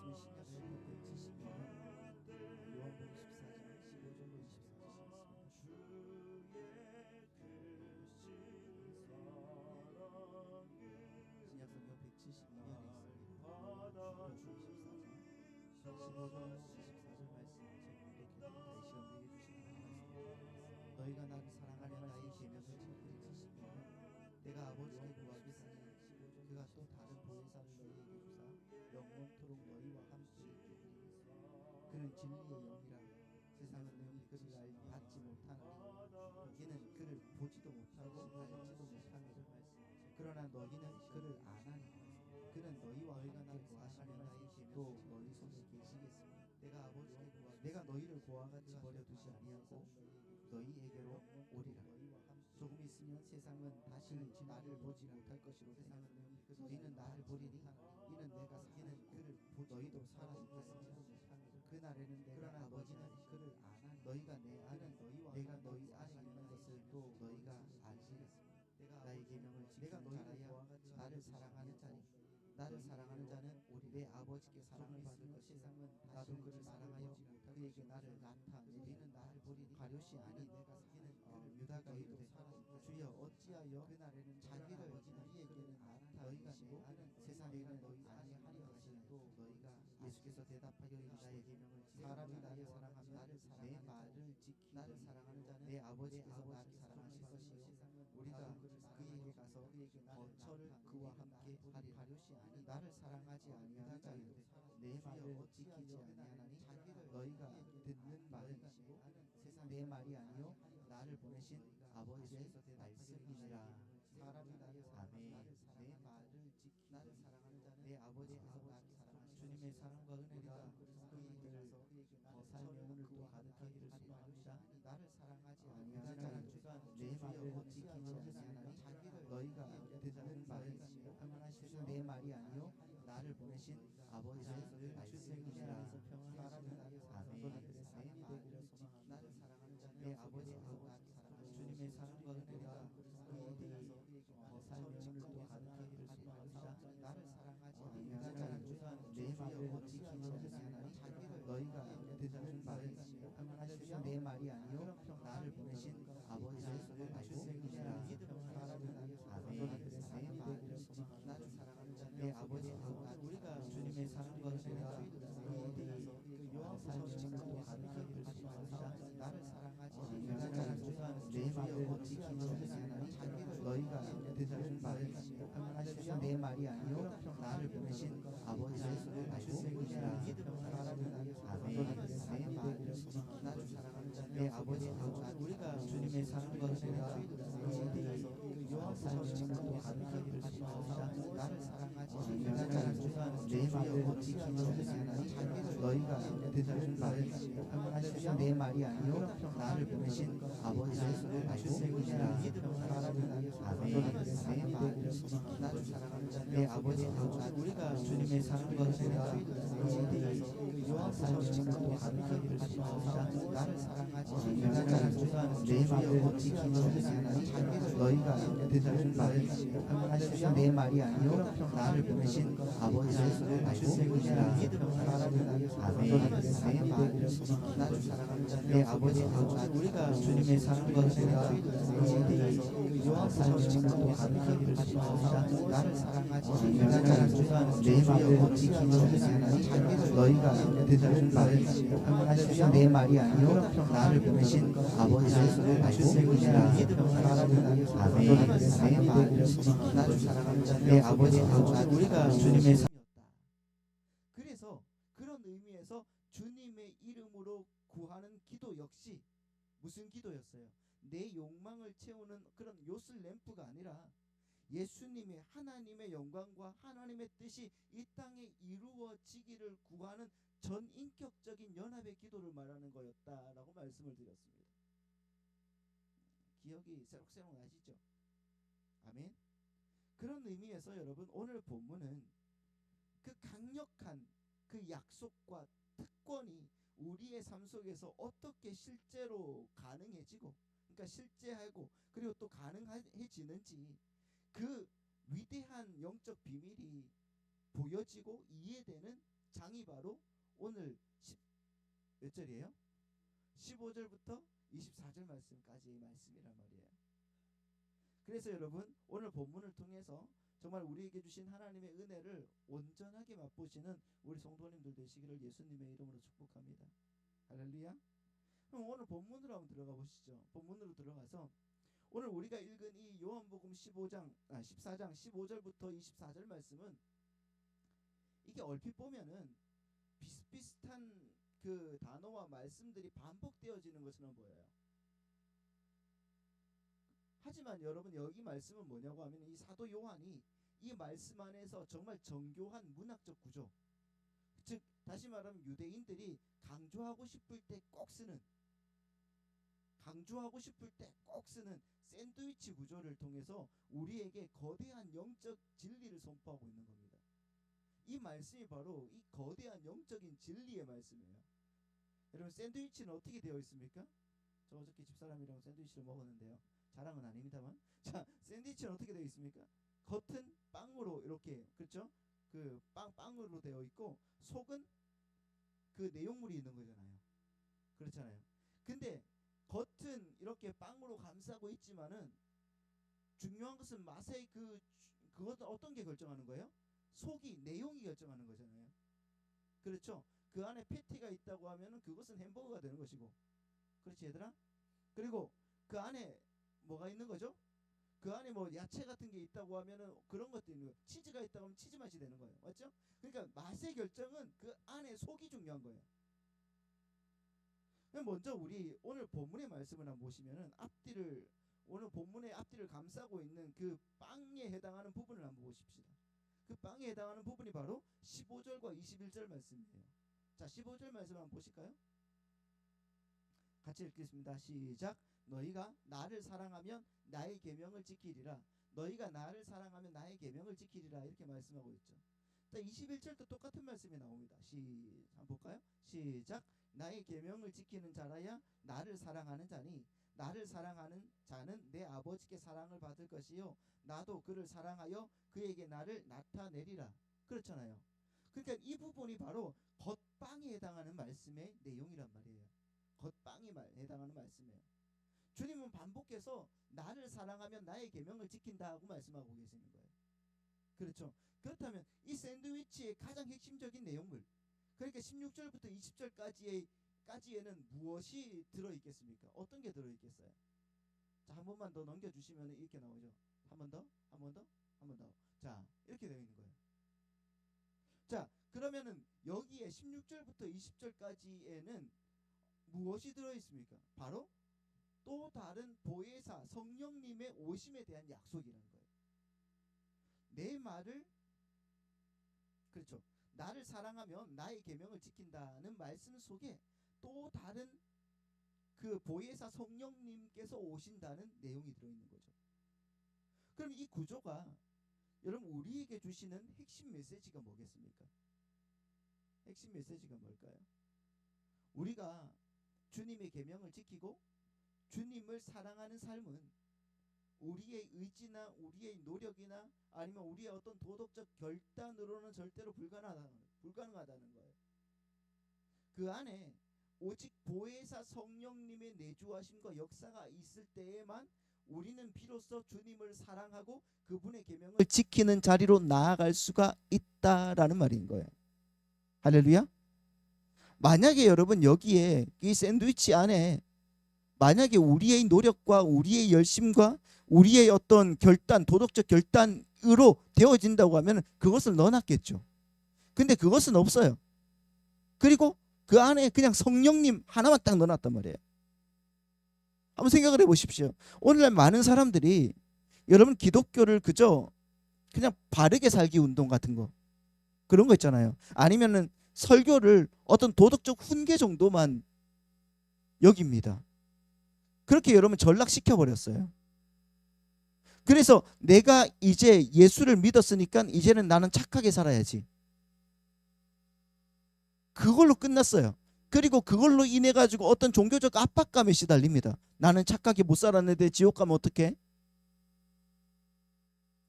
우리 신약 성경 172면 요한복음 14장 15절로 24절이 있습니다. 신약 성경 172면에 있습니다. 요한복음 14장 15절로 24절 말씀을 제가 낭독해드립니다. 이 시간 우리에게 주신 말씀, 너희가 나를 사랑하면 나의 계명을 지키리라. 내가 아버지께 구하겠으니 그가 또 다른 보혜사를 너희에게 주사 영원토록 너희와 함께 있게 하리니 그는 진리의 영이라. 세상은 능히 그를 받지 못하나니 이는 그를 보지도 못하고 알지도 못하느라. 그러나 너희는 그를 아나니 그는 너희와 함께 거하시면 나의 계명도 너희 손에 계시겠으니 내가 너희를 고와 같이 버려두지 아니하고 너희에게로 오리라. 조금 있으면 세상은 다시 나를 보지 못할 것이로되 너희는 나를 보리니 이는 내가 사는 그를 너희도 살아있겠으니 그날에는 내가 아버지는 그를 아나니 너희가 내 안에 내가 너희 안에 있는 것을 또 너희가 알지겠으니 나의 계명을 지키는 자라야 나를 사랑하는 자니 나를 사랑하는 자는 우리 내 아버지께 사랑을 받을 것이요 나도 그를 사랑하여 그에게 나를 나타내리는 나를 보리니 가룟이 아닌 유다가 이르되 주여 어찌하여 그날에는 자기를 우리에게는 나타내시고 세상에는 너희 아니하리 하시니 또 너희가 예수께서 대답하여 이르시되 사람이 나를 사랑하면 내 말을 지키고 나를 사랑하는 자는 내 아버지께서 나를 사랑하실 것이요 우리가 그에게 가서 거처를 그와 함께 하리. 가룟이 아니 나를 사랑하지 아니하는 자는 내 말을 지키지 아니하나니 너희가 듣는 말이시고 내 말이 아니요 나를 보내신 아버지의 말씀이니라. 아멘. 내 말을 지키 나를 사랑하는 자는 내 아버지께서 나를 사랑하시고 주님의 사랑과 은혜가 그에게 가서 삶의 오늘 또 가득하기를 소망합니다. 나를 사랑하지 아니하는 자는 내 말을 지키지 아니하나니 너희가 듣는 말이시고 내 말이 아니요 나를 보내신 아버지의 말씀이니라. 아멘. 나를 사랑하는 자는 내 아버지께서 나를 사랑하시고 주님의 사랑과 은혜가 그에게 가서 삶의 오늘 또 가득하기를 소망합니다. 나를 사랑하지 아니하는 자는 내 말을 지키지 아니하나니 너희가 듣는 말이시고 내 말이 아니요 나를 보내신 아버지의 말씀이니라. 아멘. 나를 사랑하는 자는 내 아버지께서 우리가 주님의 사랑과 은혜가 그에게 가서 삶의 오늘 또 가득하기를 소망합니다. 나를 사랑하지 아니하는 자는 내 말을 지키지 아니하나니 너희가 듣는 말이시고 내 말이 아니요 나를 보내신 아버지의 말씀이니라. 아멘. 나를 사랑하는 자는 내 아버지께서 우리가 주님의 사랑과 은혜가 그에게 가서 삶의 오늘 또 가득하기를 소망합니다. 나를 사랑하지 아니하는 자는 내 말을 지키지 아니하나니 너희가 듣는 말이시고 내 말이 아니요 나를 보내신 아버지의 말씀이니라. 아멘. 나를 사랑하는 자는 내 아버지께서 우리가 주님의 사랑과 은혜가 그에게 가서 삶의 오늘 또 가득하기를 소망합니다. 나를 사랑하지 아니하는 자는 내 말을 지키지 아니하나니 너희가 듣는 말이시고 내 말이 아니요 나를 보내신 아버지의 말씀이니라. 아멘. 나를 사랑하는 자는 내 아버지께서 우리가 주님의 사랑과 은혜가 그에게 가서 삶의 오늘 또 가득하기를 소망합니다. 나를 사랑하지 아니하는 자는 내 말을 지키지 아니하나니 너희가 듣는 말이시고 내 말이 아니요 나를 보내신 아버지의 말씀이니라. 아멘. 나를 사랑하는 자는 내 아버지께서 우리가 주님의 사랑이었다. 그래서 그런 의미에서 주님의 이름으로 구하는 기도 역시 무슨 기도였어요? 내 욕망을 채우는 그런 요술 램프가 아니라 예수님의 하나님의 영광과 하나님의 뜻이 이 땅에 이루어지기를 구하는 전인격적인 연합의 기도를 말하는 거였다라고 말씀을 드렸습니다. 기억이 새록새록 나시죠? 아멘. 그런 의미에서 여러분 오늘 본문은 그 강력한 그 약속과 특권이 우리의 삶 속에서 어떻게 실제로 가능해지고 그러니까 실제하고 그리고 또 가능해지는지 그 위대한 영적 비밀이 보여지고 이해되는 장이 바로 오늘 몇 절이에요? 15절부터 24절 말씀까지의 말씀이란 말이에요. 그래서 여러분 오늘 본문을 통해서 정말 우리에게 주신 하나님의 은혜를 온전하게 맛보시는 우리 성도님들 되시기를 예수님의 이름으로 축복합니다. 할렐루야. 그럼 오늘 본문으로 한번 들어가 보시죠. 본문으로 들어가서 오늘 우리가 읽은 이 요한복음 14장 15절부터 24절 말씀은 이게 얼핏 보면은 비슷비슷한 그 단어와 말씀들이 반복되어지는 것처럼 보여요. 하지만 여러분 여기 말씀은 뭐냐고 하면 이 사도 요한이 이 말씀 안에서 정말 정교한 문학적 구조, 즉 다시 말하면 유대인들이 강조하고 싶을 때 꼭 쓰는 샌드위치 구조를 통해서 우리에게 거대한 영적 진리를 선포하고 있는 겁니다. 이 말씀이 바로 이 거대한 영적인 진리의 말씀이에요. 여러분 샌드위치는 어떻게 되어 있습니까? 저 어저께 집사람이랑 샌드위치를 먹었는데요. 자랑은 아닙니다만, 자 샌드위치는 어떻게 되어 있습니까? 겉은 빵으로 이렇게, 그렇죠? 그 빵으로 되어 있고 속은 그 내용물이 있는 거잖아요. 그렇잖아요. 근데 겉은 이렇게 빵으로 감싸고 있지만은 중요한 것은 맛의 그것은 어떤 게 결정하는 거예요? 속이, 내용이 결정하는 거잖아요. 그렇죠? 그 안에 패티가 있다고 하면은 그것은 햄버거가 되는 것이고, 그렇지 얘들아? 그리고 그 안에 뭐가 있는 거죠? 그 안에 뭐 야채 같은 게 있다고 하면은 그런 것도 있는 거예요. 치즈가 있다고 하면 치즈 맛이 되는 거예요. 맞죠? 그러니까 맛의 결정은 그 안에 속이 중요한 거예요. 먼저 우리 오늘 본문의 말씀을 한번 보시면은 오늘 본문의 앞뒤를 감싸고 있는 그 빵에 해당하는 부분을 한번 보십시다. 그 빵에 해당하는 부분이 바로 15절과 21절 말씀이에요. 자, 15절 말씀 한번 보실까요? 같이 읽겠습니다. 시작. 너희가 나를 사랑하면 나의 계명을 지키리라. 너희가 나를 사랑하면 나의 계명을 지키리라. 이렇게 말씀하고 있죠. 자, 21절도 똑같은 말씀이 나옵니다. 한번 볼까요? 시작. 나의 계명을 지키는 자라야 나를 사랑하는 자니 나를 사랑하는 자는 내 아버지께 사랑을 받을 것이요 나도 그를 사랑하여 그에게 나를 나타내리라. 그렇잖아요. 그러니까 이 부분이 바로 겉빵에 해당하는 말씀의 내용이란 말이에요. 겉빵에 해당하는 말씀이에요. 주님은 반복해서 나를 사랑하면 나의 계명을 지킨다고 말씀하고 계시는 거예요. 그렇죠. 그렇다면 이 샌드위치의 가장 핵심적인 내용물, 그러니까 16절부터 20절까지에는 무엇이 들어있겠습니까? 어떤 게 들어있겠어요? 자, 한 번만 더 넘겨주시면 이렇게 나오죠. 한 번 더. 자, 이렇게 되어 있는 거예요. 자, 그러면은 여기에 16절부터 20절까지에는 무엇이 들어있습니까? 바로 또 다른 보혜사 성령님의 오심에 대한 약속이라는 거예요. 내 말을, 그렇죠, 나를 사랑하면 나의 계명을 지킨다는 말씀 속에 또 다른 그 보혜사 성령님께서 오신다는 내용이 들어있는 거죠. 그럼 이 구조가 여러분 우리에게 주시는 핵심 메시지가 뭐겠습니까? 핵심 메시지가 뭘까요? 우리가 주님의 계명을 지키고 주님을 사랑하는 삶은 우리의 의지나 우리의 노력이나 아니면 우리의 어떤 도덕적 결단으로는 절대로 불가능하다는 거예요. 그 안에 오직 보혜사 성령님의 내주하심과 역사가 있을 때에만 우리는 비로소 주님을 사랑하고 그분의 계명을 지키는 자리로 나아갈 수가 있다라는 말인 거예요. 할렐루야. 만약에 여러분 여기에 이 샌드위치 안에 만약에 우리의 노력과 우리의 열심과 우리의 어떤 결단, 도덕적 결단으로 되어진다고 하면 그것을 넣어놨겠죠. 근데 그것은 없어요. 그리고 그 안에 그냥 성령님 하나만 딱 넣어놨단 말이에요. 한번 생각을 해보십시오. 오늘날 많은 사람들이 여러분 기독교를 그저 그냥 바르게 살기 운동 같은 거, 그런 거 있잖아요. 아니면은 설교를 어떤 도덕적 훈계 정도만 여깁니다. 그렇게 여러분 전락시켜 버렸어요. 그래서 내가 이제 예수를 믿었으니까 이제는 나는 착하게 살아야지, 그걸로 끝났어요. 그리고 그걸로 인해 가지고 어떤 종교적 압박감에 시달립니다. 나는 착하게 못 살았는데 지옥 가면 어떡해?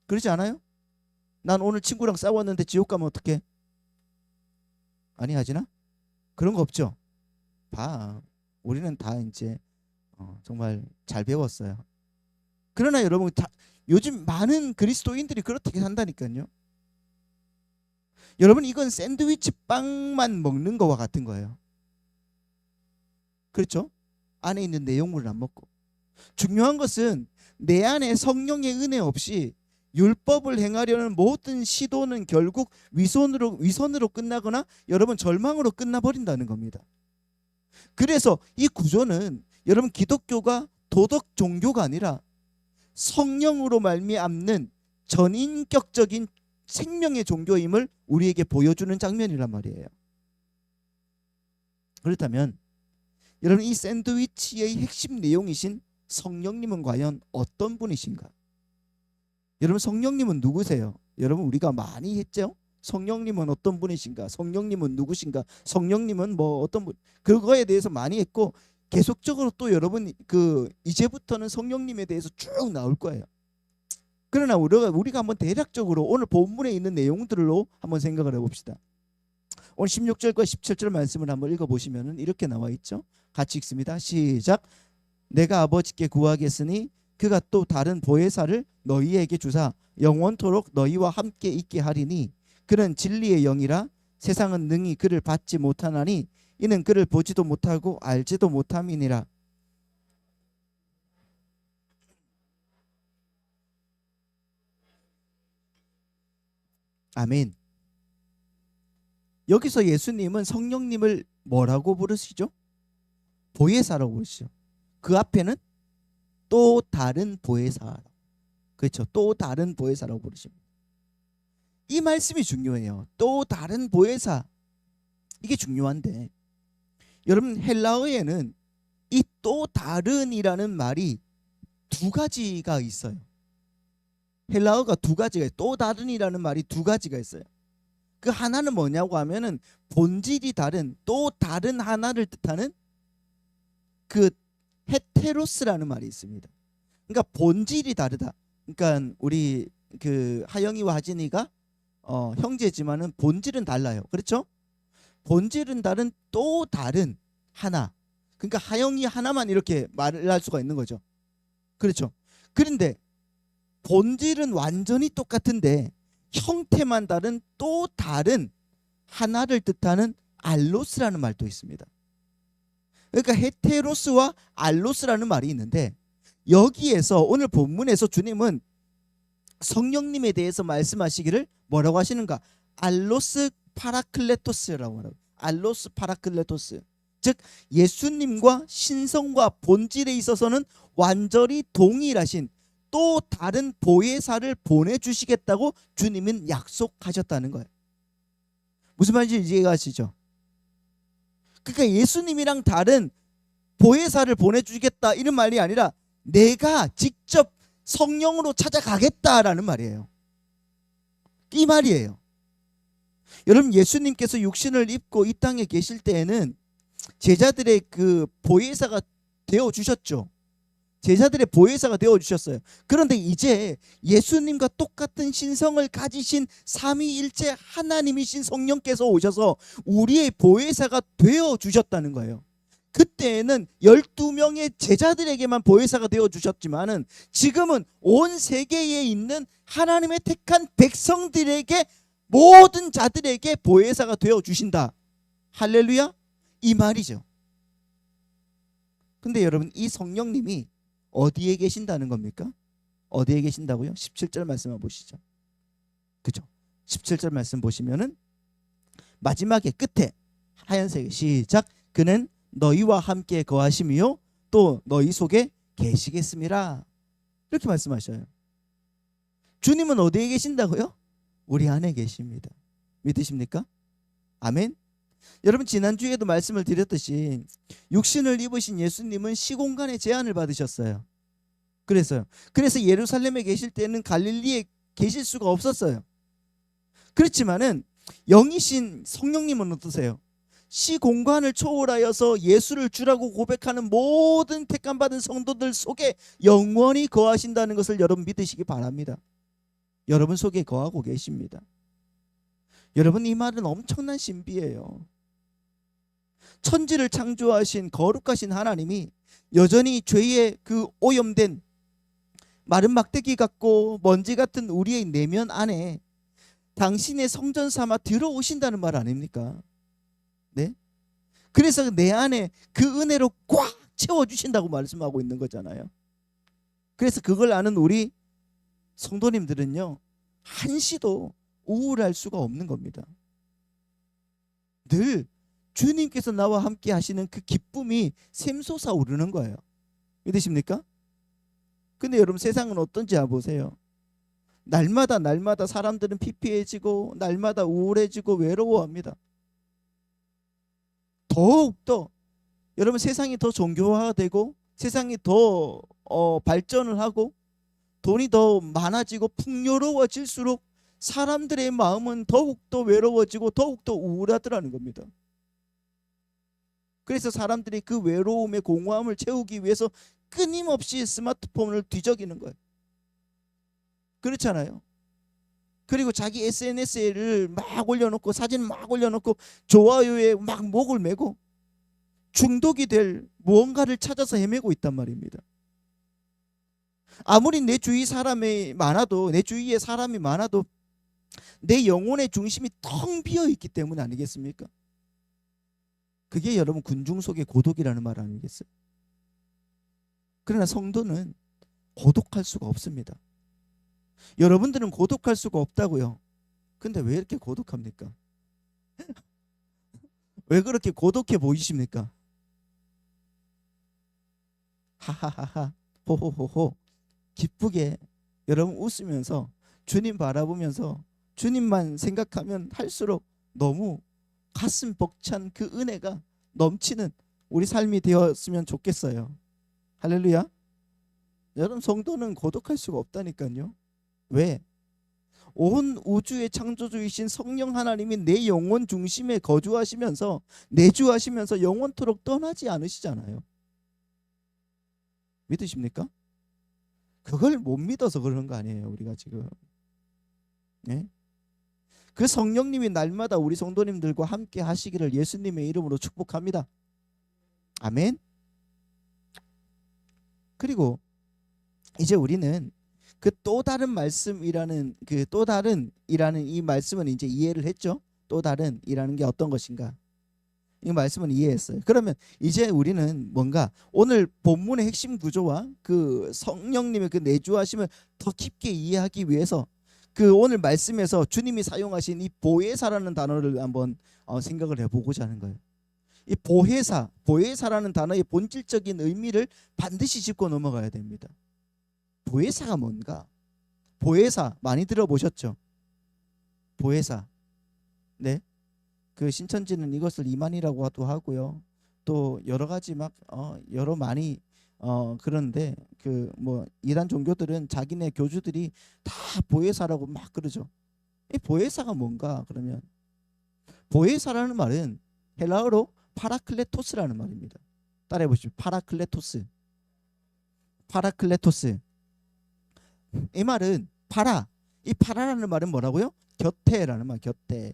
그러지 않아요? 난 오늘 친구랑 싸웠는데 지옥 가면 어떡해? 많이 하지나? 그런 거 없죠. 봐, 우리는 다 이제 정말 잘 배웠어요. 그러나 여러분, 요즘 많은 그리스도인들이 그렇게 산다니까요. 여러분, 이건 샌드위치 빵만 먹는 거와 같은 거예요. 그렇죠? 안에 있는 내용물을 안 먹고. 중요한 것은 내 안에 성령의 은혜 없이 율법을 행하려는 모든 시도는 결국 위선으로 끝나거나 여러분 절망으로 끝나버린다는 겁니다. 그래서 이 구조는 여러분 기독교가 도덕 종교가 아니라 성령으로 말미암는 전인격적인 생명의 종교임을 우리에게 보여주는 장면이란 말이에요. 그렇다면 여러분, 이 샌드위치의 핵심 내용이신 성령님은 과연 어떤 분이신가? 여러분, 성령님은 누구세요? 여러분, 우리가 많이 했죠? 성령님은 어떤 분이신가? 성령님은 누구신가? 성령님은 뭐 어떤 분? 그거에 대해서 많이 했고, 계속적으로 또 여러분 이제부터는 성령님에 대해서 쭉 나올 거예요. 그러나 우리가 한번 대략적으로 오늘 본문에 있는 내용들로 한번 생각을 해봅시다. 오늘 16절과 17절 말씀을 한번 읽어보시면 이렇게 나와 있죠. 같이 읽습니다. 시작. 내가 아버지께 구하겠으니 그가 또 다른 보혜사를 너희에게 주사 영원토록 너희와 함께 있게 하리니 그는 진리의 영이라 세상은 능히 그를 받지 못하나니 이는 그를 보지도 못하고 알지도 못함이니라. 아멘. 여기서 예수님은 성령님을 뭐라고 부르시죠? 보혜사라고 부르시죠. 그 앞에는 또 다른 보혜사. 그렇죠. 또 다른 보혜사라고 부르십니다. 이 말씀이 중요해요. 또 다른 보혜사. 이게 중요한데 여러분, 헬라어에는 이 또 다른이라는 말이 두 가지가 있어요. 헬라어가 두 가지가 있어요. 또 다른이라는 말이 두 가지가 있어요. 그 하나는 뭐냐고 하면은 본질이 다른, 또 다른 하나를 뜻하는 그 헤테로스라는 말이 있습니다. 그러니까 본질이 다르다. 그러니까 우리 그 하영이와 하진이가 형제지만은 본질은 달라요. 그렇죠? 본질은 다른 또 다른 하나. 그러니까 하영이 하나만 이렇게 말을 할 수가 있는 거죠. 그렇죠? 그런데 본질은 완전히 똑같은데 형태만 다른 또 다른 하나를 뜻하는 알로스라는 말도 있습니다. 그러니까 헤테로스와 알로스라는 말이 있는데 여기에서 오늘 본문에서 주님은 성령님에 대해서 말씀하시기를 뭐라고 하시는가? 알로스 파라클레토스라고 말해요. 알로스 파라클레토스. 즉 예수님과 신성과 본질에 있어서는 완전히 동일하신 또 다른 보혜사를 보내주시겠다고 주님은 약속하셨다는 거예요. 무슨 말인지 이해가시죠? 그러니까 예수님이랑 다른 보혜사를 보내주시겠다 이런 말이 아니라 내가 직접 성령으로 찾아가겠다라는 말이에요. 이 말이에요. 여러분, 예수님께서 육신을 입고 이 땅에 계실 때에는 제자들의 그 보혜사가 되어 주셨죠. 제자들의 보혜사가 되어 주셨어요. 그런데 이제 예수님과 똑같은 신성을 가지신 삼위일체 하나님이신 성령께서 오셔서 우리의 보혜사가 되어 주셨다는 거예요. 그때는 12명의 제자들에게만 보혜사가 되어 주셨지만은 지금은 온 세계에 있는 하나님의 택한 백성들에게 모든 자들에게 보혜사가 되어 주신다. 할렐루야. 이 말이죠. 근데 여러분, 이 성령님이 어디에 계신다는 겁니까? 어디에 계신다고요? 17절 말씀을 보시죠. 그죠? 17절 말씀 보시면은 마지막에 끝에 하얀색 시작. 그는 너희와 함께 거하심이요 또 너희 속에 계시겠음이라. 이렇게 말씀하셔요. 주님은 어디에 계신다고요? 우리 안에 계십니다. 믿으십니까? 아멘. 여러분, 지난주에도 말씀을 드렸듯이 육신을 입으신 예수님은 시공간의 제한을 받으셨어요. 그래서 예루살렘에 계실 때는 갈릴리에 계실 수가 없었어요. 그렇지만은 영이신 성령님은 어떠세요? 시공간을 초월하여서 예수를 주라고 고백하는 모든 택함받은 성도들 속에 영원히 거하신다는 것을 여러분 믿으시기 바랍니다. 여러분 속에 거하고 계십니다. 여러분, 이 말은 엄청난 신비예요. 천지를 창조하신 거룩하신 하나님이 여전히 죄의 그 오염된 마른 막대기 같고 먼지 같은 우리의 내면 안에 당신의 성전 삼아 들어오신다는 말 아닙니까? 네? 그래서 내 안에 그 은혜로 꽉 채워주신다고 말씀하고 있는 거잖아요. 그래서 그걸 아는 우리 성도님들은요, 한시도 우울할 수가 없는 겁니다. 늘 주님께서 나와 함께 하시는 그 기쁨이 샘솟아 오르는 거예요. 믿으십니까? 근데 여러분, 세상은 어떤지 보세요. 날마다 사람들은 피폐해지고 날마다 우울해지고 외로워합니다. 더욱더 여러분, 세상이 더 종교화되고 세상이 더 발전을 하고 돈이 더 많아지고 풍요로워질수록 사람들의 마음은 더욱더 외로워지고 더욱더 우울하더라는 겁니다. 그래서 사람들이 그 외로움의 공허함을 채우기 위해서 끊임없이 스마트폰을 뒤적이는 거예요. 그렇잖아요. 그리고 자기 SNS를 막 올려놓고 사진 막 올려놓고 좋아요에 막 목을 메고 중독이 될 무언가를 찾아서 헤매고 있단 말입니다. 아무리 내 주위에 사람이 많아도 내 영혼의 중심이 텅 비어 있기 때문 아니겠습니까? 그게 여러분 군중 속의 고독이라는 말 아니겠어요? 그러나 성도는 고독할 수가 없습니다. 여러분들은 고독할 수가 없다고요. 근데 왜 이렇게 고독합니까? 왜 그렇게 고독해 보이십니까? 하하하하 호호호호 기쁘게 여러분 웃으면서 주님 바라보면서 주님만 생각하면 할수록 너무 가슴 벅찬 그 은혜가 넘치는 우리 삶이 되었으면 좋겠어요. 할렐루야. 여러분, 성도는 고독할 수가 없다니까요. 왜? 온 우주의 창조주이신 성령 하나님이 내 영혼 중심에 거주하시면서 내주하시면서 영원토록 떠나지 않으시잖아요. 믿으십니까? 그걸 못 믿어서 그러는 거 아니에요, 우리가 지금. 네? 그 성령님이 날마다 우리 성도님들과 함께 하시기를 예수님의 이름으로 축복합니다. 아멘. 그리고 이제 우리는 그 또 다른 말씀이라는 이 말씀은 이제 이해를 했죠. 또 다른이라는 게 어떤 것인가? 이 말씀은 이해했어요. 그러면 이제 우리는 뭔가 오늘 본문의 핵심 구조와 그 성령님의 그 내주하심을 더 깊게 이해하기 위해서 그 오늘 말씀에서 주님이 사용하신 이 보혜사라는 단어를 한번 생각을 해보고자 하는 거예요. 이 보혜사라는 단어의 본질적인 의미를 반드시 짚고 넘어가야 됩니다. 보혜사가 뭔가? 보혜사 많이 들어보셨죠? 보혜사. 네. 그 신천지는 이것을 이만이라고도 하고요. 또 여러 가지 막 여러 많이 그런데 그 뭐 이단 종교들은 자기네 교주들이 다 보혜사라고 막 그러죠. 이 보혜사가 뭔가? 그러면 보혜사라는 말은 헬라어로 파라클레토스라는 말입니다. 따라해 보십시오. 파라클레토스. 이 말은 이 파라라는 말은 뭐라고요? 곁에라는 말, 곁에.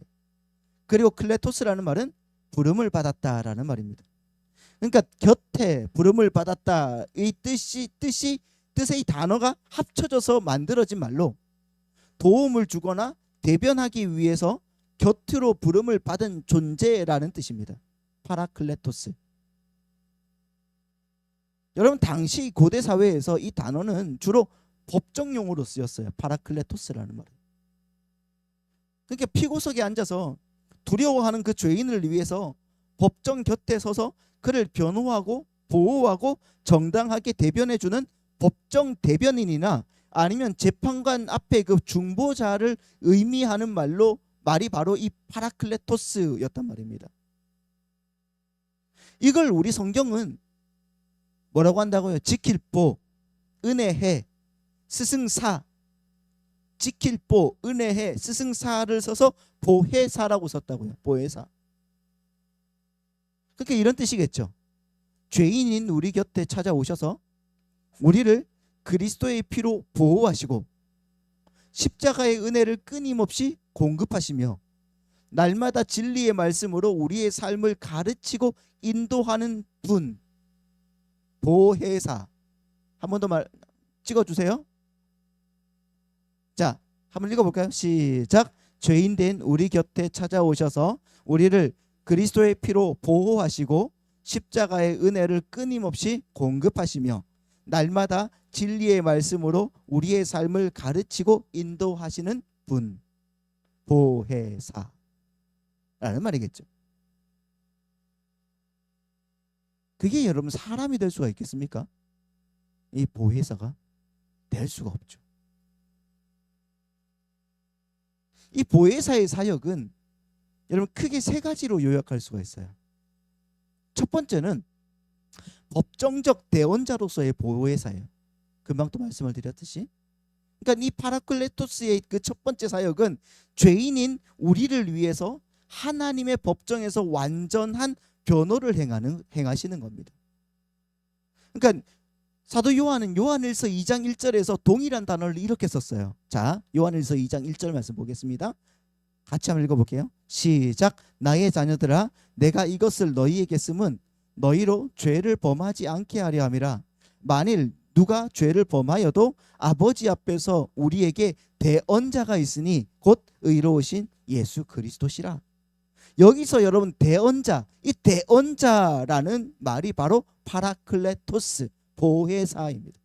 그리고 클레토스라는 말은 부름을 받았다라는 말입니다. 그러니까 곁에 부름을 받았다 이 뜻의 이 단어가 합쳐져서 만들어진 말로 도움을 주거나 대변하기 위해서 곁으로 부름을 받은 존재라는 뜻입니다. 파라클레토스. 여러분, 당시 고대 사회에서 이 단어는 주로 법정용어로 쓰였어요. 파라클레토스라는 말은. 그러니까 피고석에 앉아서 두려워하는 그 죄인을 위해서 법정 곁에 서서 그를 변호하고 보호하고 정당하게 대변해주는 법정 대변인이나 아니면 재판관 앞에 그 중보자를 의미하는 말이 바로 이 파라클레토스였단 말입니다. 이걸 우리 성경은 뭐라고 한다고요? 지킬보, 은혜해, 스승사. 지킬보, 은혜해, 스승사를 써서 보혜사라고 썼다고요. 보혜사. 그러니까 이런 뜻이겠죠. 죄인인 우리 곁에 찾아오셔서 우리를 그리스도의 피로 보호하시고 십자가의 은혜를 끊임없이 공급하시며 날마다 진리의 말씀으로 우리의 삶을 가르치고 인도하는 분. 보혜사. 한 번 더 찍어주세요. 자, 한번 읽어볼까요? 시작. 죄인된 우리 곁에 찾아오셔서 우리를 그리스도의 피로 보호하시고 십자가의 은혜를 끊임없이 공급하시며 날마다 진리의 말씀으로 우리의 삶을 가르치고 인도하시는 분. 보혜사라는 말이겠죠. 그게 여러분 사람이 될 수가 있겠습니까? 이 보혜사가 될 수가 없죠. 이 보혜사의 사역은 여러분 크게 세 가지로 요약할 수가 있어요. 첫 번째는 법정적 대언자로서의 보혜사예요. 금방 또 말씀을 드렸듯이. 그러니까 이 파라클레토스의 그 첫 번째 사역은 죄인인 우리를 위해서 하나님의 법정에서 완전한 변호를 행하시는 겁니다. 그러니까 사도 요한은 요한일서 2장 1절에서 동일한 단어를 이렇게 썼어요. 자, 요한일서 2장 1절 말씀 보겠습니다. 같이 한번 읽어볼게요. 시작. 나의 자녀들아, 내가 이것을 너희에게 쓰면 너희로 죄를 범하지 않게 하려 함이라. 만일 누가 죄를 범하여도 아버지 앞에서 우리에게 대언자가 있으니 곧 의로우신 예수 그리스도시라. 여기서 여러분 대언자, 이 대언자라는 말이 바로 파라클레토스, 보혜사입니다.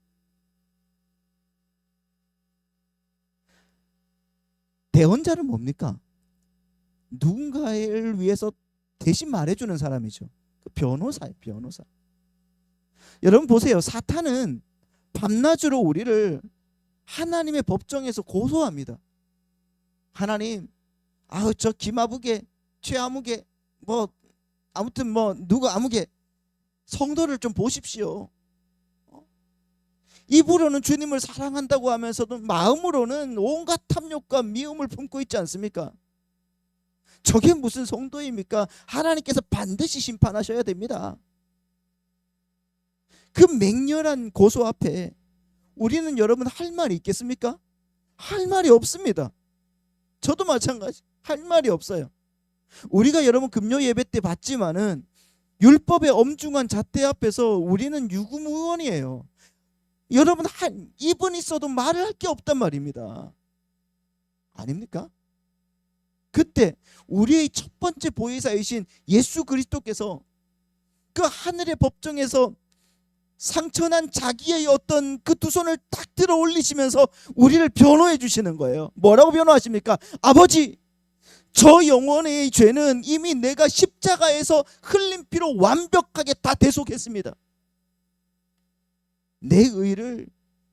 대언자는 뭡니까? 누군가를 위해서 대신 말해주는 사람이죠. 변호사예요, 변호사. 여러분 보세요. 사탄은 밤낮으로 우리를 하나님의 법정에서 고소합니다. 하나님, 저 김아무개, 최아무개, 아무튼 누구 아무개 성도를 좀 보십시오. 입으로는 주님을 사랑한다고 하면서도 마음으로는 온갖 탐욕과 미움을 품고 있지 않습니까? 저게 무슨 성도입니까? 하나님께서 반드시 심판하셔야 됩니다. 그 맹렬한 고소 앞에 우리는 여러분 할 말이 있겠습니까? 할 말이 없습니다. 저도 마찬가지. 할 말이 없어요. 우리가 여러분 금요 예배 때 봤지만은 율법의 엄중한 잣대 앞에서 우리는 유구무원이에요. 여러분 입은 있어도 말을 할 게 없단 말입니다. 아닙니까? 그때 우리의 첫 번째 보혜사이신 예수 그리스도께서 그 하늘의 법정에서 상처난 자기의 어떤 그 두 손을 딱 들어 올리시면서 우리를 변호해 주시는 거예요. 뭐라고 변호하십니까? 아버지, 저 영혼의 죄는 이미 내가 십자가에서 흘린 피로 완벽하게 다 대속했습니다. 내 의를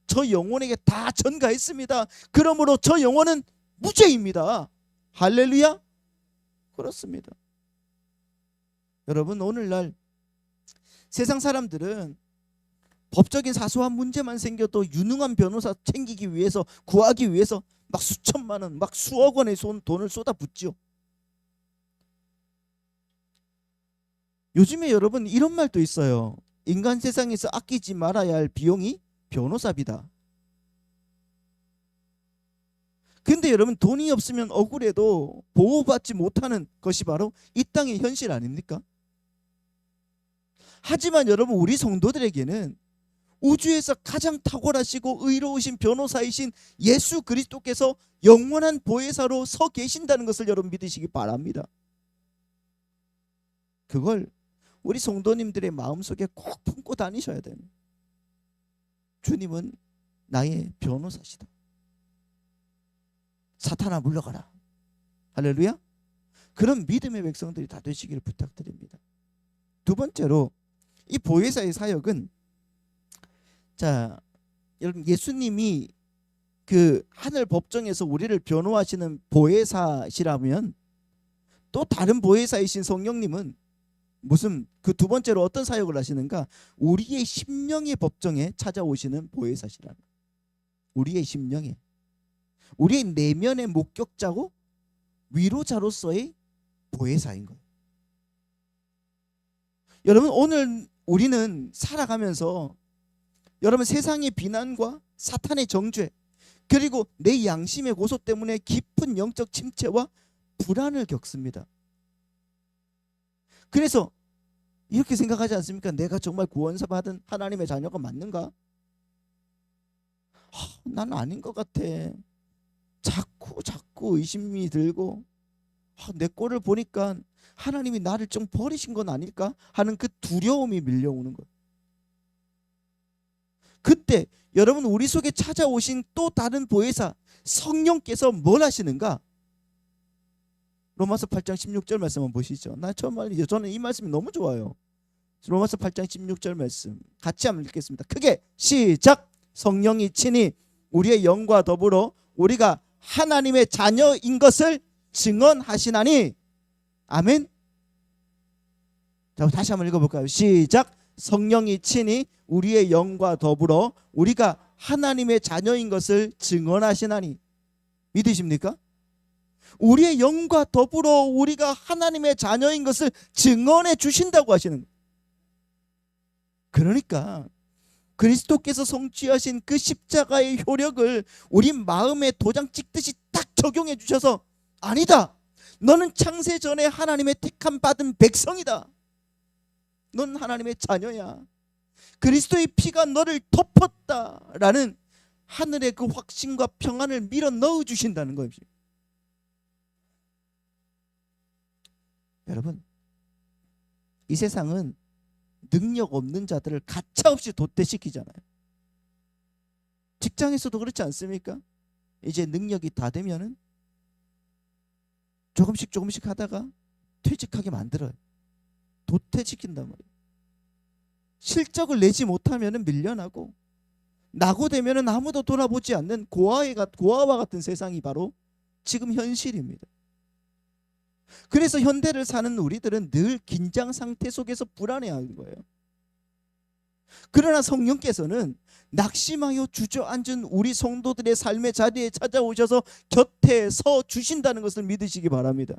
저 영혼에게 다 전가했습니다. 그러므로 저 영혼은 무죄입니다. 할렐루야. 그렇습니다. 여러분, 오늘날 세상 사람들은 법적인 사소한 문제만 생겨도 유능한 변호사 챙기기 위해서, 구하기 위해서 막 수천만 원, 막 수억 원의 돈을 쏟아붓죠. 요즘에 여러분 이런 말도 있어요. 인간 세상에서 아끼지 말아야 할 비용이 변호사비다. 근데 여러분 돈이 없으면 억울해도 보호받지 못하는 것이 바로 이 땅의 현실 아닙니까? 하지만 여러분 우리 성도들에게는 우주에서 가장 탁월하시고 의로우신 변호사이신 예수 그리스도께서 영원한 보혜사로 서 계신다는 것을 여러분 믿으시기 바랍니다. 그걸 우리 성도님들의 마음속에 꼭 품고 다니셔야 됩니다. 주님은 나의 변호사시다. 사탄아 물러가라. 할렐루야. 그런 믿음의 백성들이 다 되시기를 부탁드립니다. 두 번째로 이 보혜사의 사역은, 자, 여러분 예수님이 그 하늘 법정에서 우리를 변호하시는 보혜사시라면 또 다른 보혜사이신 성령님은 무슨 그 두 번째로 어떤 사역을 하시는가? 우리의 심령의 법정에 찾아오시는 보혜사시라는, 우리의 심령에, 우리의 내면의 목격자고 위로자로서의 보혜사인 거예요. 여러분 오늘 우리는 살아가면서 여러분 세상의 비난과 사탄의 정죄, 그리고 내 양심의 고소 때문에 깊은 영적 침체와 불안을 겪습니다. 그래서 이렇게 생각하지 않습니까? 내가 정말 구원사 받은 하나님의 자녀가 맞는가? 난 아닌 것 같아. 자꾸 의심이 들고 내 꼴을 보니까 하나님이 나를 좀 버리신 건 아닐까 하는 그 두려움이 밀려오는 거예요. 그때 여러분 우리 속에 찾아오신 또 다른 보혜사 성령께서 뭘 하시는가? 로마서 8장 16절 말씀 한번 보시죠. 저는 이 말씀이 너무 좋아요. 로마서 8장 16절 말씀 같이 한번 읽겠습니다. 크게 시작. 성령이 친히 우리의 영과 더불어 우리가 하나님의 자녀인 것을 증언하시나니. 아멘. 자, 다시 한번 읽어볼까요? 시작. 성령이 친히 우리의 영과 더불어 우리가 하나님의 자녀인 것을 증언하시나니. 믿으십니까? 우리의 영과 더불어 우리가 하나님의 자녀인 것을 증언해 주신다고 하시는 거예요. 그러니까 그리스도께서 성취하신 그 십자가의 효력을 우리 마음에 도장 찍듯이 딱 적용해 주셔서, 아니다, 너는 창세 전에 하나님의 택함 받은 백성이다, 넌 하나님의 자녀야, 그리스도의 피가 너를 덮었다라는 하늘의 그 확신과 평안을 밀어 넣어 주신다는 것입니다. 여러분, 이 세상은 능력 없는 자들을 가차없이 도태시키잖아요. 직장에서도 그렇지 않습니까? 이제 능력이 다 되면은 조금씩 하다가 퇴직하게 만들어요. 도태시킨단 말이에요. 실적을 내지 못하면은 밀려나고, 낙오되면은 아무도 돌아보지 않는 고아와 같은 세상이 바로 지금 현실입니다. 그래서 현대를 사는 우리들은 늘 긴장 상태 속에서 불안해하는 거예요. 그러나 성령께서는 낙심하여 주저앉은 우리 성도들의 삶의 자리에 찾아오셔서 곁에 서 주신다는 것을 믿으시기 바랍니다.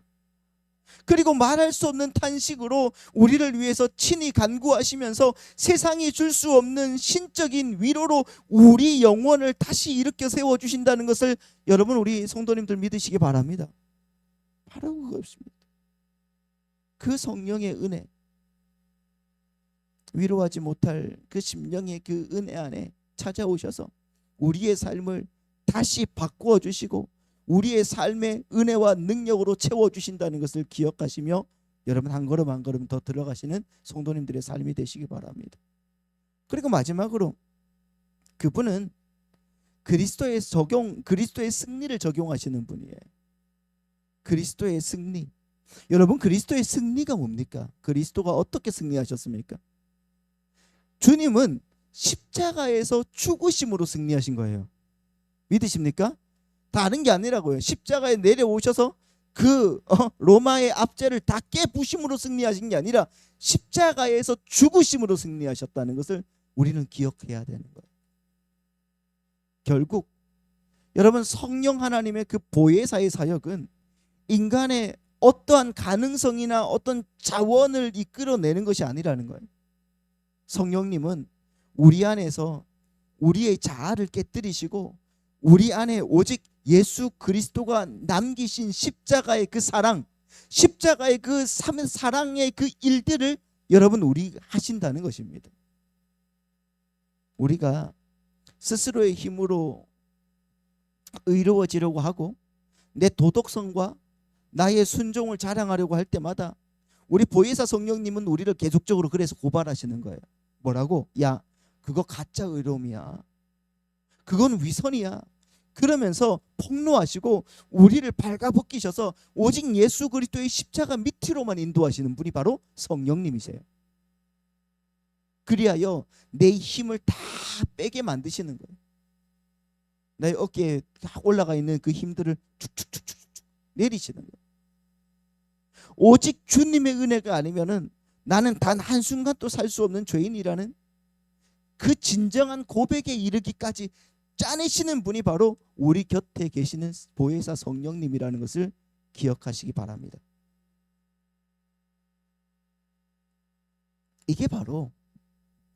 그리고 말할 수 없는 탄식으로 우리를 위해서 친히 간구하시면서 세상이 줄 수 없는 신적인 위로로 우리 영혼을 다시 일으켜 세워주신다는 것을 여러분, 우리 성도님들 믿으시기 바랍니다. 바로 그것입니다. 그 성령의 은혜, 위로하지 못할 그 심령의 그 은혜 안에 찾아오셔서 우리의 삶을 다시 바꾸어 주시고 우리의 삶의 은혜와 능력으로 채워주신다는 것을 기억하시며 여러분 한 걸음 한 걸음 더 들어가시는 성도님들의 삶이 되시기 바랍니다. 그리고 마지막으로 그분은 그리스도의 승리를 적용하시는 분이에요. 그리스도의 승리. 여러분, 그리스도의 승리가 뭡니까? 그리스도가 어떻게 승리하셨습니까? 주님은 십자가에서 죽으심으로 승리하신 거예요. 믿으십니까? 다른 게 아니라고요. 십자가에 내려오셔서 그 로마의 압제를 다 깨부심으로 승리하신 게 아니라 십자가에서 죽으심으로 승리하셨다는 것을 우리는 기억해야 되는 거예요. 결국 여러분, 성령 하나님의 그 보혜사의 사역은 인간의 어떠한 가능성이나 어떤 자원을 이끌어내는 것이 아니라는 거예요. 성령님은 우리 안에서 우리의 자아를 깨뜨리시고 우리 안에 오직 예수 그리스도가 남기신 십자가의 그 사랑, 십자가의 그 사랑의 그 일들을 여러분 우리 하신다는 것입니다. 우리가 스스로의 힘으로 의로워지려고 하고 내 도덕성과 나의 순종을 자랑하려고 할 때마다 우리 보혜사 성령님은 우리를 계속적으로 그래서 고발하시는 거예요. 뭐라고? 야, 그거 가짜 의로움이야, 그건 위선이야, 그러면서 폭로하시고 우리를 발가벗기셔서 오직 예수 그리스도의 십자가 밑으로만 인도하시는 분이 바로 성령님이세요. 그리하여 내 힘을 다 빼게 만드시는 거예요. 내 어깨에 다 올라가 있는 그 힘들을 축축축축 내리시는 거예요. 오직 주님의 은혜가 아니면은 나는 단 한순간도 살 수 없는 죄인이라는 그 진정한 고백에 이르기까지 짜내시는 분이 바로 우리 곁에 계시는 보혜사 성령님이라는 것을 기억하시기 바랍니다. 이게 바로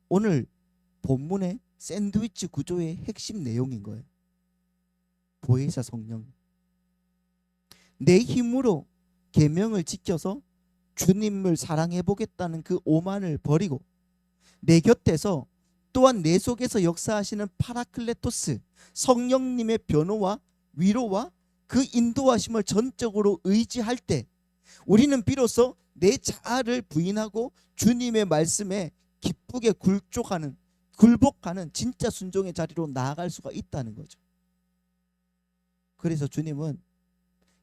오늘 본문의 샌드위치 구조의 핵심 내용인 거예요. 보혜사 성령. 내 힘으로 계명을 지켜서 주님을 사랑해 보겠다는 그 오만을 버리고 내 곁에서 또한 내 속에서 역사하시는 파라클레토스 성령님의 변호와 위로와 그 인도하심을 전적으로 의지할 때 우리는 비로소 내 자아를 부인하고 주님의 말씀에 기쁘게 굴복하는 진짜 순종의 자리로 나아갈 수가 있다는 거죠. 그래서 주님은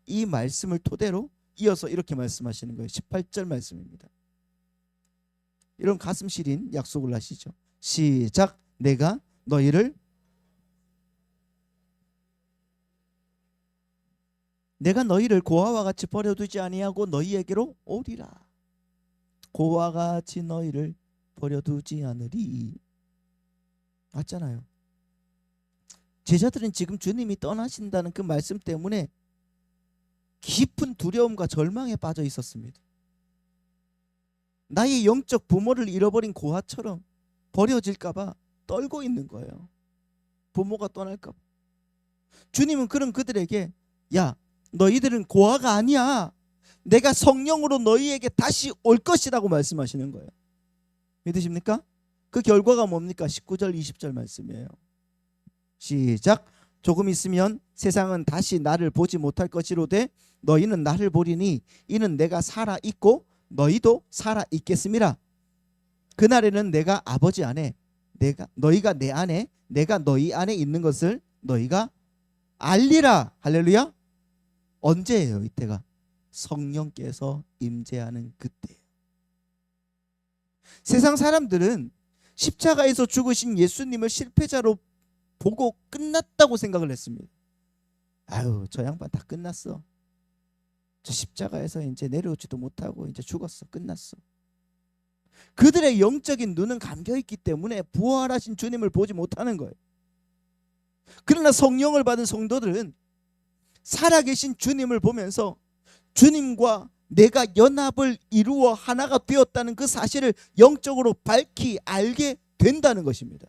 이 말씀을 토대로 이어서 이렇게 말씀하시는 거예요. 18절 말씀입니다. 이런 가슴 시린 약속을 하시죠. 시작. 내가 너희를 고아와 같이 버려두지 아니하고 너희에게로 오리라. 고아와 같이 너희를 버려두지 않으리. 맞잖아요. 제자들은 지금 주님이 떠나신다는 그 말씀 때문에 깊은 두려움과 절망에 빠져 있었습니다. 나의 영적 부모를 잃어버린 고아처럼 버려질까 봐 떨고 있는 거예요. 부모가 떠날까 봐. 주님은 그런 그들에게 야, 너희들은 고아가 아니야. 내가 성령으로 너희에게 다시 올 것이라고 말씀하시는 거예요. 믿으십니까? 그 결과가 뭡니까? 19절 20절 말씀이에요. 시작. 조금 있으면 세상은 다시 나를 보지 못할 것이로되 너희는 나를 보리니 이는 내가 살아 있고 너희도 살아 있겠음이라. 그날에는 내가 아버지 안에 너희가 내 안에 내가 너희 안에 있는 것을 너희가 알리라. 할렐루야. 언제예요? 이때가 성령께서 임재하는 그때예요. 세상 사람들은 십자가에서 죽으신 예수님을 실패자로 보고 끝났다고 생각을 했습니다. 아유, 저 양반 다 끝났어. 저 십자가에서 이제 내려오지도 못하고 이제 죽었어. 끝났어. 그들의 영적인 눈은 감겨있기 때문에 부활하신 주님을 보지 못하는 거예요. 그러나 성령을 받은 성도들은 살아계신 주님을 보면서 주님과 내가 연합을 이루어 하나가 되었다는 그 사실을 영적으로 밝히 알게 된다는 것입니다.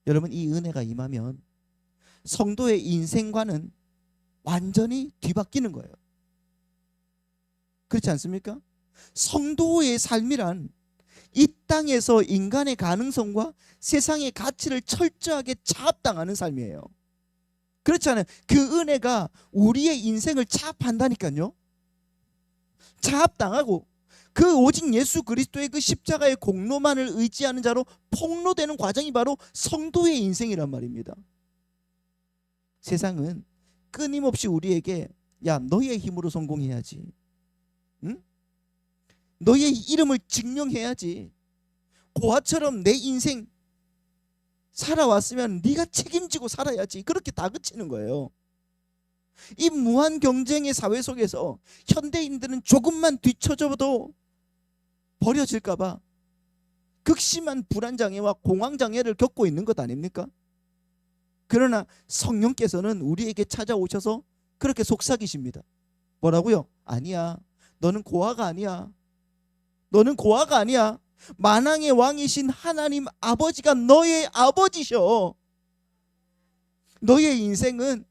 여러분, 이 은혜가 임하면 성도의 인생과는 완전히 뒤바뀌는 거예요. 그렇지 않습니까? 성도의 삶이란 이 땅에서 인간의 가능성과 세상의 가치를 철저하게 차압당하는 삶이에요. 그렇잖아요. 그 은혜가 우리의 인생을 차압한다니까요. 차압당하고 그 오직 예수 그리스도의 그 십자가의 공로만을 의지하는 자로 폭로되는 과정이 바로 성도의 인생이란 말입니다. 세상은 끊임없이 우리에게 야, 너의 힘으로 성공해야지. 응? 너의 이름을 증명해야지. 고아처럼 내 인생 살아왔으면 네가 책임지고 살아야지. 그렇게 다그치는 거예요. 이 무한 경쟁의 사회 속에서 현대인들은 조금만 뒤처져도 버려질까 봐 극심한 불안장애와 공황장애를 겪고 있는 것 아닙니까? 그러나 성령께서는 우리에게 찾아오셔서 그렇게 속삭이십니다. 뭐라고요? 아니야. 너는 고아가 아니야. 너는 고아가 아니야. 만왕의 왕이신 하나님 아버지가 너의 아버지셔. 너의 인생은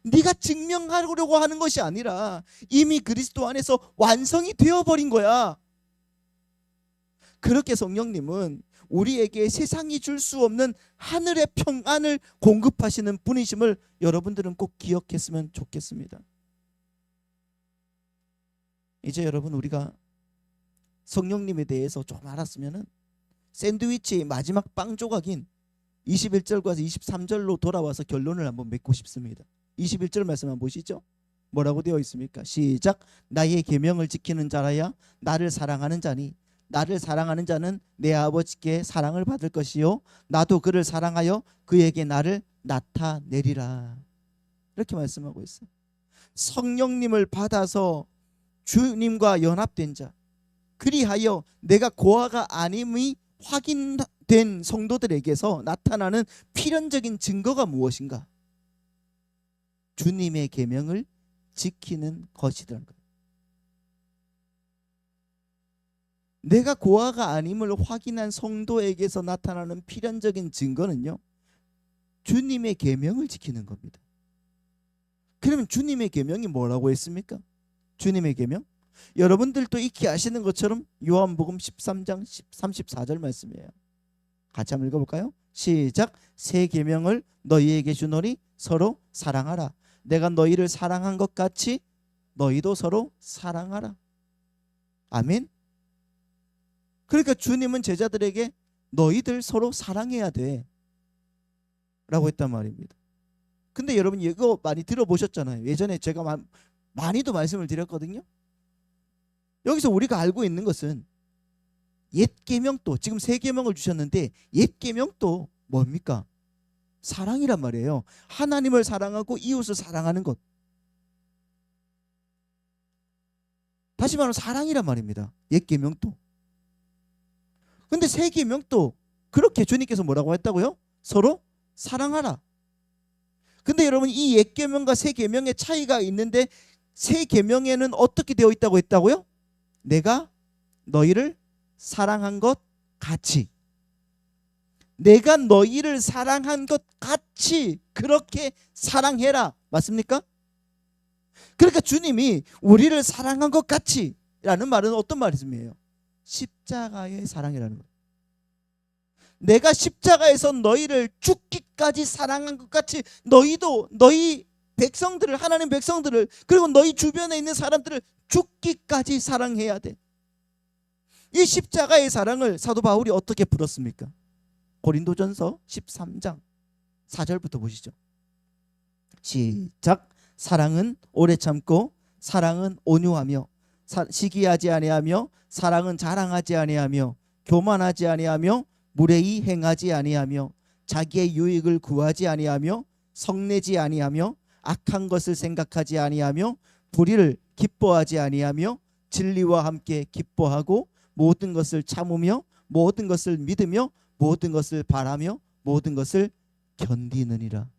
네가 증명하려고 하는 것이 아니라 이미 그리스도 안에서 완성이 되어버린 거야. 그렇게 성령님은 우리에게 세상이 줄 수 없는 하늘의 평안을 공급하시는 분이심을 여러분들은 꼭 기억했으면 좋겠습니다. 이제 여러분, 우리가 성령님에 대해서 좀 알았으면 샌드위치의 마지막 빵 조각인 21절과 23절로 돌아와서 결론을 한번 맺고 싶습니다. 21절 말씀 한번 보시죠. 뭐라고 되어 있습니까? 시작. 나의 계명을 지키는 자라야 나를 사랑하는 자니 나를 사랑하는 자는 내 아버지께 사랑을 받을 것이요 나도 그를 사랑하여 그에게 나를 나타내리라. 이렇게 말씀하고 있어요. 성령님을 받아서 주님과 연합된 자, 그리하여 내가 고아가 아님이 확인된 성도들에게서 나타나는 필연적인 증거가 무엇인가? 주님의 계명을 지키는 것이라는 거예요. 내가 고아가 아님을 확인한 성도에게서 나타나는 필연적인 증거는요, 주님의 계명을 지키는 겁니다. 그러면 주님의 계명이 뭐라고 했습니까? 주님의 계명. 여러분들도 익히 아시는 것처럼 요한복음 13장 34절 말씀이에요. 같이 한번 읽어볼까요? 시작. 새 계명을 너희에게 주노니 서로 사랑하라. 내가 너희를 사랑한 것 같이 너희도 서로 사랑하라. 아멘. 그러니까 주님은 제자들에게 너희들 서로 사랑해야 돼 라고 했단 말입니다. 근데 여러분 이거 많이 들어보셨잖아요. 예전에 제가 많이도 말씀을 드렸거든요. 여기서 우리가 알고 있는 것은 옛 계명도, 지금 새 계명을 주셨는데 옛 계명도 뭡니까? 사랑이란 말이에요. 하나님을 사랑하고 이웃을 사랑하는 것. 다시 말하면 사랑이란 말입니다. 옛 계명도. 근데 새 계명도 그렇게 주님께서 뭐라고 했다고요? 서로 사랑하라. 근데 여러분 이 옛 계명과 새 계명의 차이가 있는데, 새 계명에는 어떻게 되어 있다고 했다고요? 내가 너희를 사랑한 것 같이. 내가 너희를 사랑한 것 같이 그렇게 사랑해라. 맞습니까? 그러니까 주님이 우리를 사랑한 것 같이 라는 말은 어떤 말씀이에요? 십자가의 사랑이라는 거예요. 내가 십자가에서 너희를 죽기까지 사랑한 것 같이 너희도 너희 백성들을, 하나님 백성들을, 그리고 너희 주변에 있는 사람들을 죽기까지 사랑해야 돼. 이 십자가의 사랑을 사도 바울이 어떻게 풀었습니까? 고린도전서 13장 4절부터 보시죠. 시작. 사랑은 오래 참고, 사랑은 온유하며, 시기하지 아니하며, 사랑은 자랑하지 아니하며, 교만하지 아니하며, 무례히 행하지 아니하며, 자기의 유익을 구하지 아니하며, 성내지 아니하며, 악한 것을 생각하지 아니하며, 불의를 기뻐하지 아니하며, 진리와 함께 기뻐하고, 모든 것을 참으며, 모든 것을 믿으며, 모든 것을 바라며, 모든 것을 견디느니라.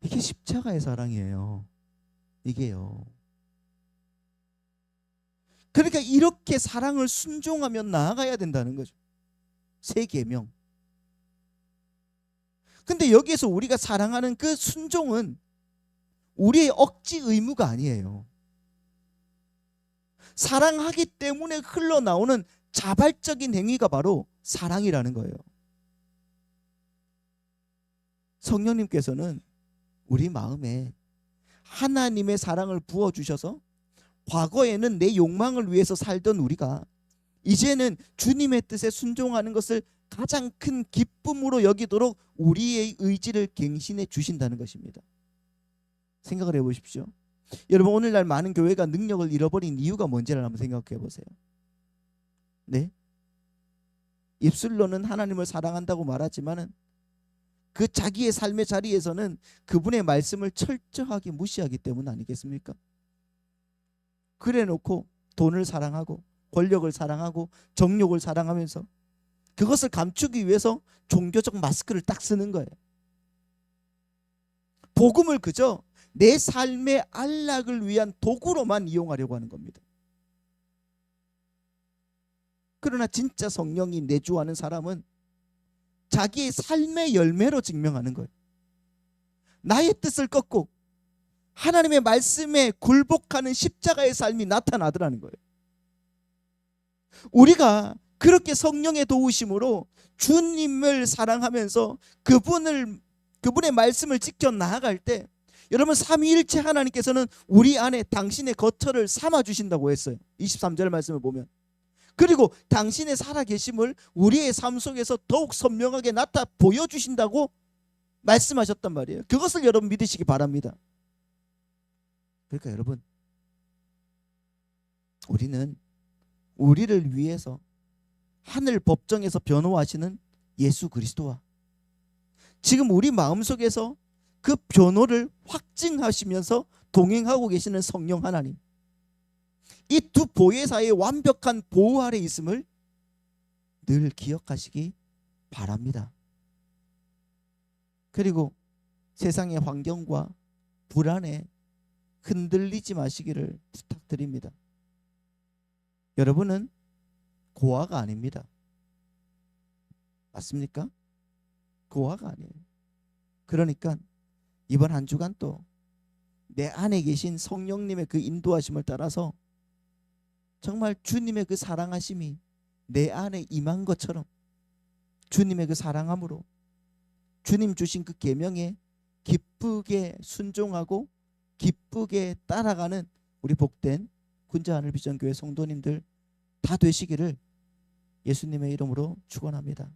이게 십자가의 사랑이에요. 이게요. 그러니까 이렇게 사랑을 순종하며 나아가야 된다는 거죠. 새 계명. 근데 여기에서 우리가 사랑하는 그 순종은 우리의 억지 의무가 아니에요. 사랑하기 때문에 흘러나오는 자발적인 행위가 바로 사랑이라는 거예요. 성령님께서는 우리 마음에 하나님의 사랑을 부어주셔서 과거에는 내 욕망을 위해서 살던 우리가 이제는 주님의 뜻에 순종하는 것을 가장 큰 기쁨으로 여기도록 우리의 의지를 갱신해 주신다는 것입니다. 생각을 해보십시오. 여러분, 오늘날 많은 교회가 능력을 잃어버린 이유가 뭔지를 한번 생각해 보세요. 네? 입술로는 하나님을 사랑한다고 말하지만은 그 자기의 삶의 자리에서는 그분의 말씀을 철저하게 무시하기 때문 아니겠습니까? 그래 놓고 돈을 사랑하고 권력을 사랑하고 정욕을 사랑하면서 그것을 감추기 위해서 종교적 마스크를 딱 쓰는 거예요. 복음을 그저 내 삶의 안락을 위한 도구로만 이용하려고 하는 겁니다. 그러나 진짜 성령이 내주하는 사람은 자기의 삶의 열매로 증명하는 거예요. 나의 뜻을 꺾고 하나님의 말씀에 굴복하는 십자가의 삶이 나타나더라는 거예요. 우리가 그렇게 성령의 도우심으로 주님을 사랑하면서 그분의 말씀을 지켜 나아갈 때, 여러분, 삼위일체 하나님께서는 우리 안에 당신의 거처를 삼아 주신다고 했어요. 23절 말씀을 보면. 그리고 당신의 살아계심을 우리의 삶 속에서 더욱 선명하게 보여주신다고 말씀하셨단 말이에요. 그것을 여러분 믿으시기 바랍니다. 그러니까 여러분, 우리는 우리를 위해서 하늘 법정에서 변호하시는 예수 그리스도와 지금 우리 마음속에서 그 변호를 확증하시면서 동행하고 계시는 성령 하나님, 이 두 보혜사의 완벽한 보호 아래 있음을 늘 기억하시기 바랍니다. 그리고 세상의 환경과 불안에 흔들리지 마시기를 부탁드립니다. 여러분은 고아가 아닙니다. 맞습니까? 고아가 아니에요. 그러니까 이번 한 주간 또 내 안에 계신 성령님의 그 인도하심을 따라서 정말 주님의 그 사랑하심이 내 안에 임한 것처럼 주님의 그 사랑함으로 주님 주신 그 계명에 기쁘게 순종하고 기쁘게 따라가는 우리 복된 군자하늘 비전교회 성도님들 다 되시기를 예수님의 이름으로 축원합니다.